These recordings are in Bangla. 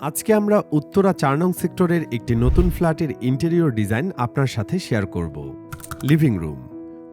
আজকে আমরা উত্তরা ৪ নং সেক্টরের একটি নতুন ফ্ল্যাটের ইন্টেরিয়র ডিজাইন আপনার সাথে শেয়ার করব। Living room.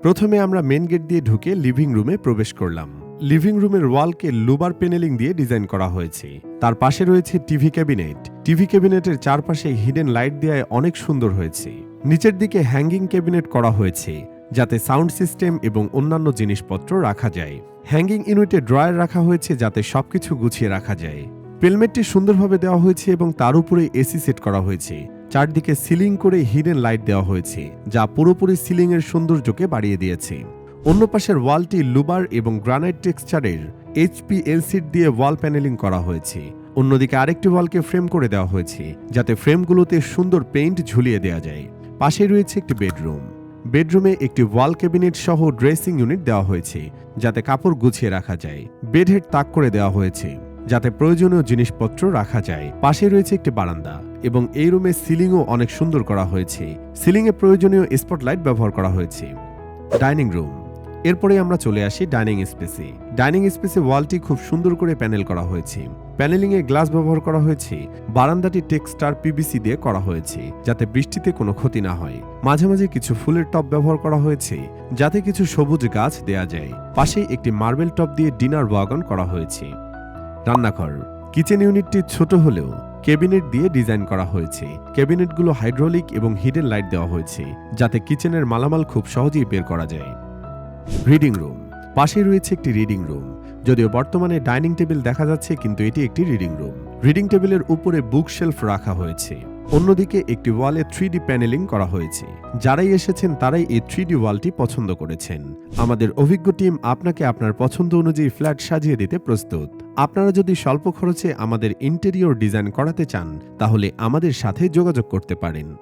প্রথমে আমরা মেন গেট দিয়ে ঢুকে লিভিং রুমে প্রবেশ করলাম। লিভিং রুমের ওয়ালকে লুবার প্যানেলিং দিয়ে ডিজাইন করা হয়েছে। তার পাশে রয়েছে টিভি ক্যাবিনেট। টিভি ক্যাবিনেটের চারপাশে হিডেন লাইট দেওয়ায় অনেক সুন্দর হয়েছে। নিচের দিকে হ্যাঙ্গিং ক্যাবিনেট করা হয়েছে যাতে সাউন্ড সিস্টেম এবং অন্যান্য জিনিসপত্র রাখা যায়। হ্যাঙ্গিং ইউনিটে ড্রয়ার রাখা হয়েছে যাতে সবকিছু গুছিয়ে রাখা যায়। পেলমেটটি সুন্দরভাবে দেওয়া হয়েছে এবং তার উপরে এসি সেট করা হয়েছে। চারদিকে সিলিং করে হিডেন লাইট দেওয়া হয়েছে যা পুরোপুরি সিলিংয়ের সৌন্দর্যকে বাড়িয়ে দিয়েছে। অন্য পাশের ওয়ালটি লুবার এবং গ্রানাইট টেক্সচারের HPL দিয়ে ওয়াল প্যানেলিং করা হয়েছে। অন্যদিকে আরেকটি ওয়ালকে ফ্রেম করে দেওয়া হয়েছে যাতে ফ্রেমগুলোতে সুন্দর পেইন্ট ঝুলিয়ে দেওয়া যায়। পাশে রয়েছে একটি বেডরুম। বেডরুমে একটি ওয়াল ক্যাবিনেট সহ ড্রেসিং ইউনিট দেওয়া হয়েছে যাতে কাপড় গুছিয়ে রাখা যায়। বেড হেড তাক করে দেওয়া হয়েছে যাতে প্রয়োজনীয় জিনিসপত্র রাখা যায়। পাশে রয়েছে একটি বারান্দা এবং এই রুমে সিলিংও অনেক সুন্দর করা হয়েছে। সিলিংয়ে প্রয়োজনীয় স্পটলাইট ব্যবহার করা হয়েছে। Dining room. এরপরে আমরা চলে আসি ডাইনিং স্পেসে। ডাইনিং স্পেসে ওয়ালটি খুব সুন্দর করে প্যানেল করা হয়েছে। প্যানেলিংয়ে গ্লাস ব্যবহার করা হয়েছে। বারান্দাটি টেক্সটার PVC দিয়ে করা হয়েছে যাতে বৃষ্টিতে কোনো ক্ষতি না হয়। মাঝে মাঝে কিছু ফুলের টব ব্যবহার করা হয়েছে যাতে কিছু সবুজ গাছ দেয়া যায়। পাশে একটি মার্বেল টব দিয়ে ডিনার ওয়াগন করা হয়েছে। রান্নাঘর। কিচেন ইউনিটটি ছোট হলেও ক্যাবিনেট দিয়ে ডিজাইন করা হয়েছে। ক্যাবিনেটগুলো হাইড্রোলিক এবং হিডেন লাইট দেওয়া হয়েছে যাতে কিচেনের মালামাল খুব সহজেই বের করা যায়। Reading room. পাশে রয়েছে একটি রিডিং রুম। যদিও বর্তমানে ডাইনিং টেবিল দেখা যাচ্ছে কিন্তু এটি একটি রিডিং রুম। রিডিং টেবিলের উপরে বুক শেলফ রাখা হয়েছে। অন্যদিকে একটি ওয়ালে 3D প্যানেলিং করা হয়েছে। যারাই এসেছেন তারাই এই 3D ওয়ালটি পছন্দ করেছেন। আমাদের অভিজ্ঞ টিম আপনাকে আপনার পছন্দ অনুযায়ী ফ্ল্যাট সাজিয়ে দিতে প্রস্তুত। আপনারা যদি স্বল্প খরচে আমাদের ইন্টেরিয়র ডিজাইন করাতে চান তাহলে আমাদের সাথে যোগাযোগ করতে পারেন।